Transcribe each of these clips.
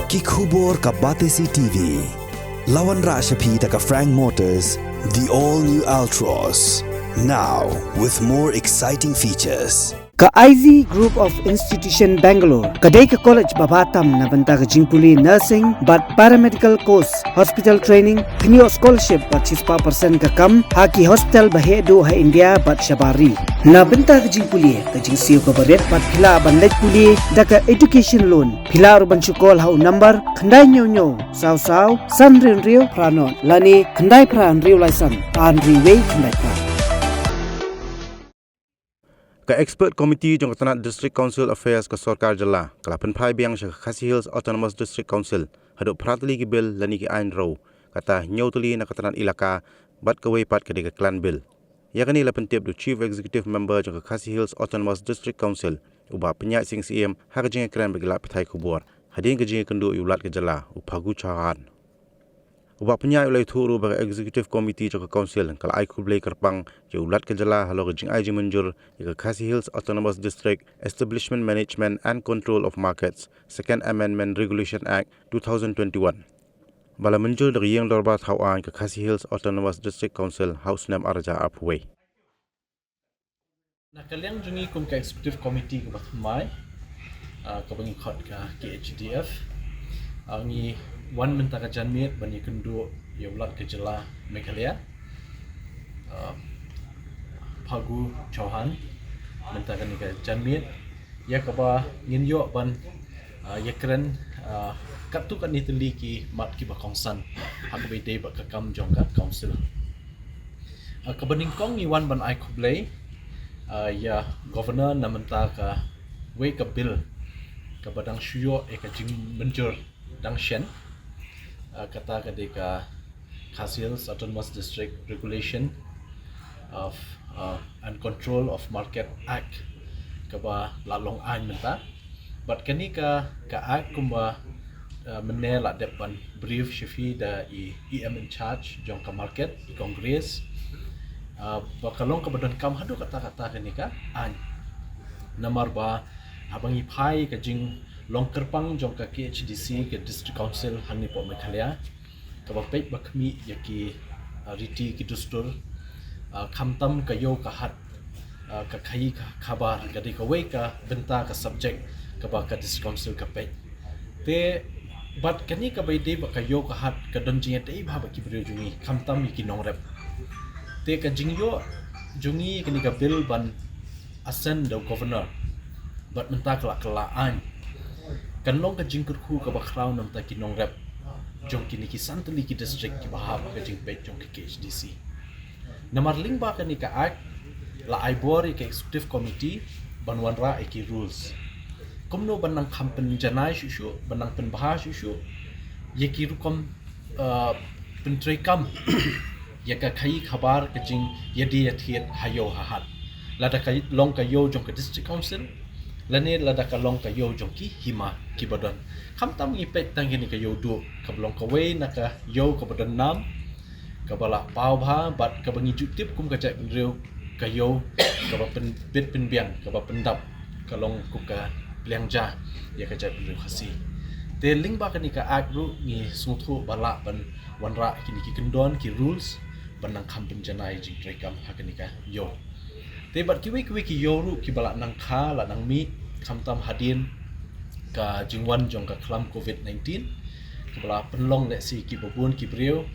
Kikubor ka Batesi TV. Lawan Rashapi taka Frank Motors, the all-new Altros. Now, with more exciting features. Ka IZ Group of Institution Bangalore, kadai ka college babatam na banta ka jingpuli nursing but paramedical course, hospital training, kanyo scholarship but 6% ka kam, haki hospital bahedo ha India but shabari. Na banta ka jingpuli, ka jingsiyo ka baret but pila bandaj puli, daka education loan, pila urban chukol hau number, kandai nyo, saw, san rio pranon, lani kandai pran rio laisan, an riway kandai pran. Ka expert committee jong katanat district council affairs ka sarkar jala kala penpai biang sa Khasi Hills Autonomous District Council hadok pratli ki bill lani ki ain ro kata nyautli na katanat ilaka bat ka pat ka de clan bill yakani la pentip du chief executive member jong ka Khasi Hills Autonomous District Council uba penyak sing CM har jing kran begla petai kubur hadin ka jing kendu ulat ka jala upagu charan uba penyak ulai thuru ba executive committee jong ka council kala ai kublai kerpang je ulat ka jala halo ka jing ai ji menjur ka Khasi Hills Autonomous District Establishment Management and Control of Markets Second Amendment Regulation Act 2021 bala menjur dari yang dorba thawan ka Khasi Hills Autonomous District Council House Nam Arja Upway na kalian jungi kum ka executive committee ka batmai ka bangi khot ka KHDF angi wan mentaka janmit bani kendu yaulat ke jela Meghalaya Phagu Chauhan mentaka ni ka janmit ya ka ba ngin yo ban ya kren katu kan ni teli ki mat ki ba kongsan hak be de ba ka kam jong ka council ka baning kong ni wan ban ai khublei ya governor na mentaka we ka bill ka badang shuyo e ka jing menjur dang shen kata ketika Khasi Hills Autonomous District Regulation of and Control of Market Act kaba lalong ain menta but kani ka act kumba mene la depan brief shifi da EM in charge jong ka market i congress bakalong ka badan kam hadu kata kani ka ain namar ba abangi phai ka jing long kerpang jong ka KHDC ke district council hangni po Meghalaya ka bapet bakmi yaki riti ki dustur khamtam ka yo ka hat ka khai ka khabar ka de ka we ka benta ka subject ka ba ka district council ka pe te but kani ka bai de ba ka yo ka hat ka don jing te ba ki brio jungi khamtam ki nong rep te ka jing yo jungi kani ka bill ban ascend the governor but menta kala an kan long ka jingkur khu ka ba crown nam ta kinong rep jong kini ki santali ki district ki bahab ka jing pet jong ki KHDC namar ling ba ka ni ka act la ai bori ka executive committee banwanra ki rules kumno banang kampen janai shushu banang pen bahas shushu ye ki rukom pentrai kam ya ka khai khabar ka jing yadi yathiet hayo hahat lada ka long ka yo jong ka district council lani lada ka long ka yo jong ki hima ki badan kham tam ngi pet tang ni ka yo du ka long ka we na ka yo ka badan nam ka bala pau bha bat ka bangi jutip kum ka chai reu ka yo ka ba pen bit pen biang ka ba pendap ka long ku ka liang ja ya ka chai reu khasi te ling ba ka ni ka agru ni suthu bala ban wanra ki ni ki kendon ki rules banang kham pen janai jing trekam ha ka ni ka yo te bat ki ki yoru ki bala nang kha la nang mi khamtam hadin ka jingwan jong ka klam COVID-19 ki bala penlong le si ki babun ki brio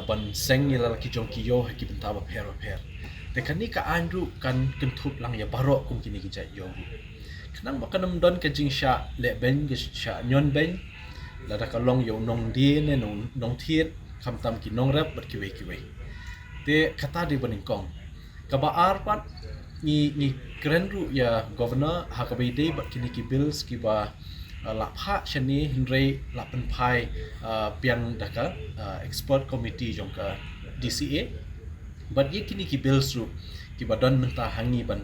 ban seng ni la ki jong ki yo ki benta ba pher te kani ka andru kan kentup lang ya baro kum kini ki jai yo kanang makanam don ka jing sha le ben ki sha nyon ben la da ka long yo nong di ne nong thiet khamtam ki nong rap bat ki we te kata di baning kong kabaar pat ni krenru ya governor hakabide bat kini ki bills ki ba la pha chani hinre la penpai piang daka expert committee jong ka DCA bat ye kini ki bills ru ki badon menta hangi ban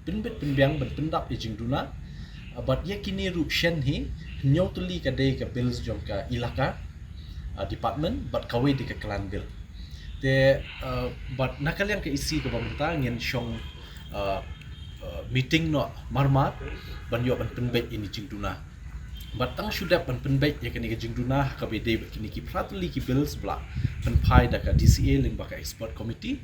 pinbit pinbiang ban pendap ejing duna bat ye kini ru shen hi nyotuli ka de ka bills jong ka ilaka department bat kawe di ka clan bill te but nakalian ke isi ke bamta ngin shong meeting no marmat ban yo ban penbet ini jingduna batang sudah penbaik ya kini jing duna ka bede kini ki pratuli ki bills bla penpai da ka DCA ling baka expert committee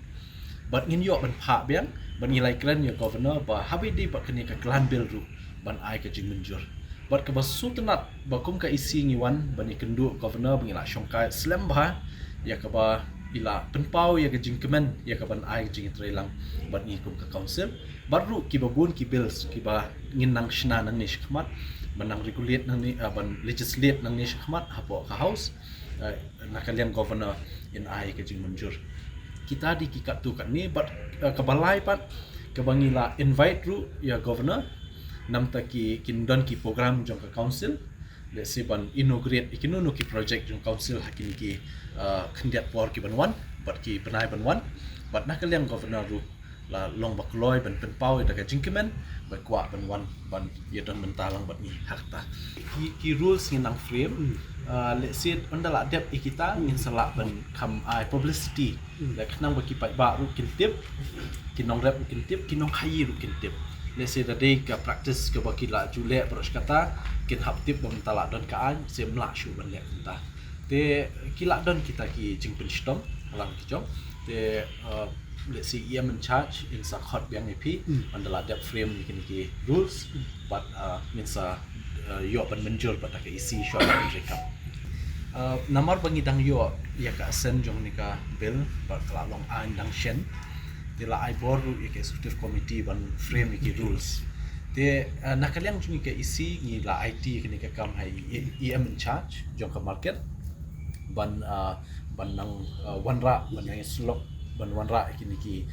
bat ngin yo ban pha biang ban ilai kran ya governor ba habede ba kini ka klan bill ru ban ai ka jing menjur bat ka basutenat ba kum ka isi ngiwan ban ikendu governor bangila syongkai slam ba ya ka ba ila penpau ya ka jing kemen ya ka ban ai jing trelang bat ngi kum ka council baru ki babun ki bills ki ba ngin nang shna nang ni shkmat menang regulate nang ni ban legislate nang ni shkmat hapo ka house nakalian governor in ai ke jing menjur kita di kikat tu kan ni but kebalai pat kebangila invite ru ya governor nam ta ki kindon ki program jong ka council let's say ban inaugurate ikinu ki project jong council hakini ki khendiat por ki banwan but ki benai banwan but nakalian governor ru la long bakloi ban penpau da ka jingkemen ba kwa ban wan ban ye don mentalang bat ni hakta ki rules ni nang frame let's say ondala dep ikita min sala ban kam ai publicity la knang ba ki pai ba ru kintip kinong rep kintip kinong khai ru kintip let's say da day ka practice ka ba ki la jule bros kata kin hap tip ban tala don ka an se mla shu ban le ta te kila don kita ki jingpen stom lang ki jom te let's say ia in charge in sakhot biang ip ondala dep frame ni ki rules but minsa yo ban menjur pada ke isi short rekap namar bangidang yo ya ka sen jong ni ka bill ba kala long an dang shen tila ai boru ya ke executive committee ban frame ni ki rules te nakaliang jong ke isi ni la IT ni ka kam hai em in charge jong ka market ban nang wanra ban yang slok ban wanra kini ki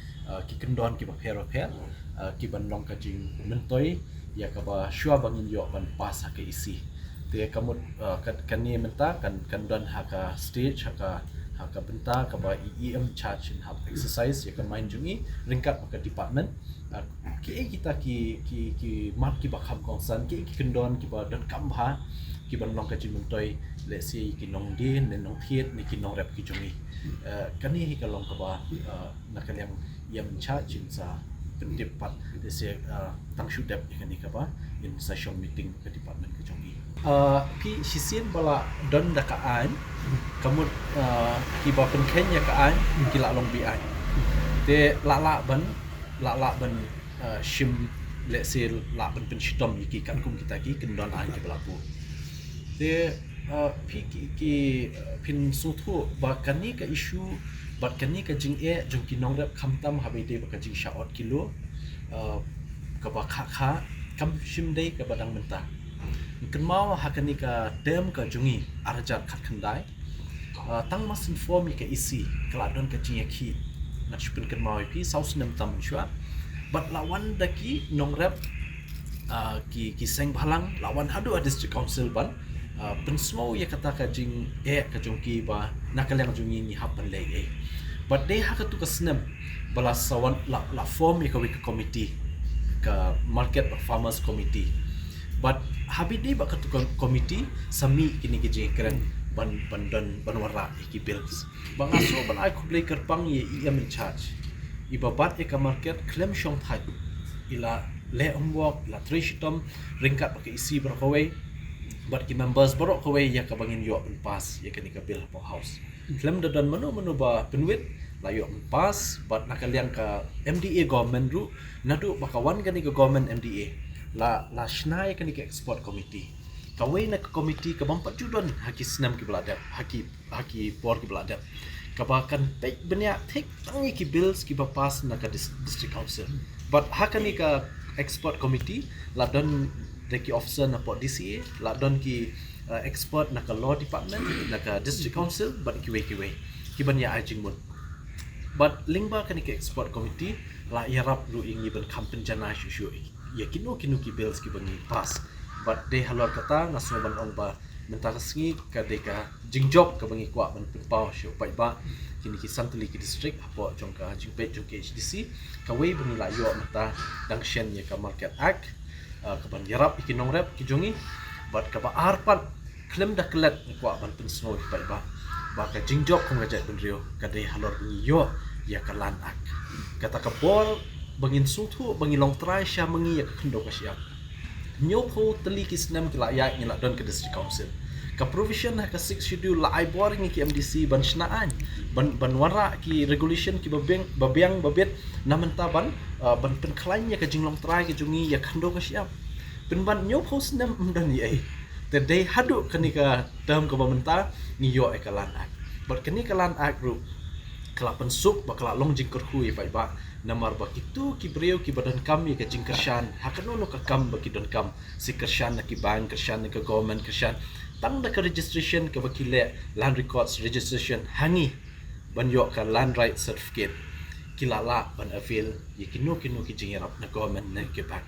kendon ki ba phero pher ki ban long ka jing mentoi ya ka ba shua bangin yo ban pas ha ke isi te kamut kan ni menta kan don ha ka stage ha ka benta ka ba em charge in have exercise ya ka main jungi ringkat ka department ki kita ki mat ki ba kham kongsan ki kendon ki ba don kam ha ki ban long ka jing mentoi let's say ki nong din nen nong thiet ni ki nong rep ki jungi kani hi kalong ka ba nakaliang yam charge in sa pendipat dese tang shudap kani ka ba in session meeting ke department ke jongi pi sisien bala don da ka an kamut ki ba pen kenya ka an ki la long bi an te la ban shim let's say la ban pen shitom ki kan kum kita ki kendon an ki balapu te ki pin suthu ba kani ka issue bat kani ka jing jong ki nong rap khamtam habide ba ka jing shaot kilo ka ba kha kam shim dei ka badang menta kan mau ha kani ka dem ka jungi arjat khat khandai tang mas inform ka isi kala don ka jing ki na chupin kan mau pi saus nem tam shwa bat lawan daki nong rap ki seng bhalang lawan hadu district council ban pensmo ya kata ka jing ka jongki ba nakaliang jungi ni hapan le but they ha ka tu ka snem bala sawan la form ya ka committee ka market farmers committee but habidi ba ka tu committee sami kini ki jing kren ban wara ki bills ba ngaso ban ai kublai kerpang ye em in charge ibabat ya ka market claim shong thai ila le homework la trishitom ringkat ba ka isi berkawai but ki members borok kawai ya ka bangin yo pas ya kani ka bill po house claim dan manu ba penwit la yo pas but nakaliang ka MDA government ru nadu bakawan kani ka government MDA la shnai kani ka export committee kawai na ka committee ka bampat judon haki snam ki bladap haki por ki bladap ka bakan pek benya thik tangi ki bills ki ba pas na ka district council but hakani ka export committee la don deki officer na po DCA la don ki expert na ka law department na ka district council but kiwe ki ban ya ajing mun but lingba kan ki export committee la yarap ru ingi ban kampen jana shu ya kinu ki bills ki ban pass but de halor kata naso ban ong ba menta singi ka de ka jingjob ka bangi kwa ban pau shu pai ba kini ki santli ki district apo jong ka jingpe jong ke HDC ka wei ban la yo mata dang shen ya ka market act kaban yarap ikinong rep kijongi bat kaba arpat klem da klet kwa ban pensno pai ba ka jingjok kong gajat benrio kadai halor ni yo ya kalan ak kata ka bol bangin suthu bangi long try sya mangi ya kendo ka siap nyopo teli ki senam ki layak ni don ke district council ka provision ka 6 schedule la ai boring ki MDC ban snaan ban wara ki regulation ki babiang babet namenta ban penklaimnya ka jinglong trai ki jungi ya khando ka siap ban nyopo senam dan ni ai tedai hadu kenika term ka bamenta ni yo ekalan ak ber kenika lan ak ru kelapan suk bakala long jingkur hui pai ba namar bakitu ki breu ki badan kami ke jingkershan hakanono ka kam baki don kam si kershan ki bank kershan ke government kershan tang da ka registration ke bakile land records registration hangi ban yo ka land right certificate kilala ban avail yikino kino ki jingerap na government na ke bank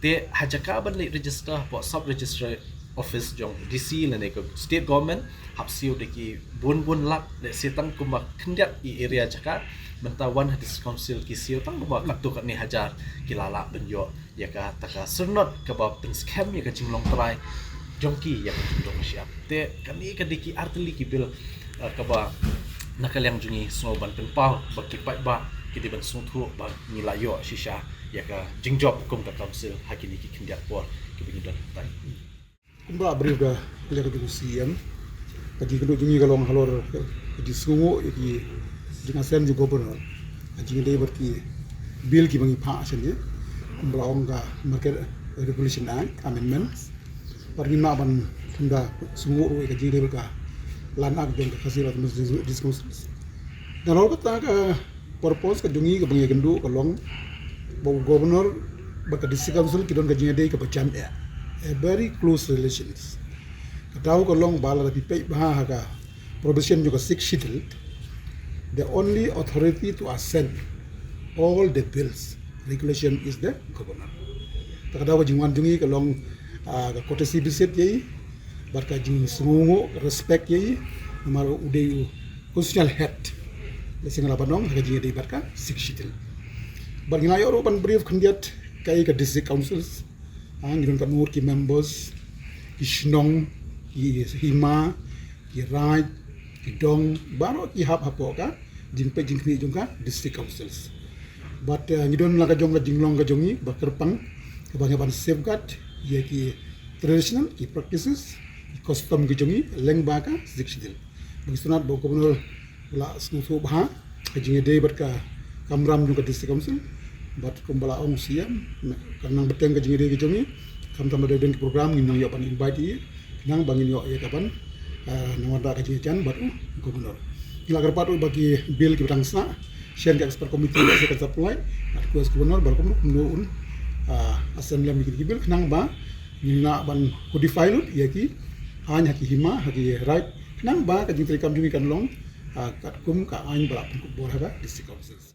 te hajaka ban le register po sub register office jong DC la ne ko state government hapsiu de ki bun lak le setang kumbak kendiat i area jaka mentawan hadis council ki siu tang ba katu kat ni hajar kilala benyo ya ka taka sernot ka ba pen scam ya ka jinglong trai jongki ya ka jindong siap te kani ka diki artili ki bil ka ba nakal yang jungi soban pen pau ba ki pai ba ki di ban sung thu ba ni la yo shisha ya ka jingjob kum ka council hakini ki kendiat por ki bingidon tai kumba briga lera du siam kaji kendo jungi galong halor di sungo di dengan sen ju gubernur kaji dei berki bill ki bangi pha asen kumba onga market regulation act amendments pargi na ban tunda sungo ro kaji dei berka lan ak jong khasirat discussions dan ro ta ka purpose ka jungi ka bangi kendo kalong bo gubernur berka district council ki don kaji dei ka bacham a very close relations. Katau kolong bala rapi pay baha ka provision juga 6 schedule. The only authority to assign all the bills regulation is the governor. Takadaw jingwan jungi kolong ka courtesy visit yai, barka jing sungo respect yai, namaro uday constitutional head. Lesing labanong ka jing day barka 6 schedule. Bargina yoro ban brief kandiat kay ka district councils. Ang giron kanur ki members ki shnong ki hima ki right ki dong baro ki hap hapo ka jingpe jingkni jongka district councils but ngidon laga jong ka jinglong ka jongi bakerpang kebanyakan safeguard ye ki traditional ki practices ki custom ki jongi lengba ka zikshidil bagistunat bo gubernur la snusu bha jingi dei barka kamram jongka district council but kumbala ong siam kanang beteng ka jingire ki jongi kam tam ada den program nginang yo pan invite nang bangin yo ya kapan nawada ka jingan but gubernur kila kerpat bagi bill ki batang sna share ka expert committee ka supply at kuas gubernur bar kum nu assembly mi ki bill nang ba nina ban codify lut ya ki hanya ki hima haki right nang ba ka jingri kam jungi kan long kat kum ka ain bala pun bor ha district councils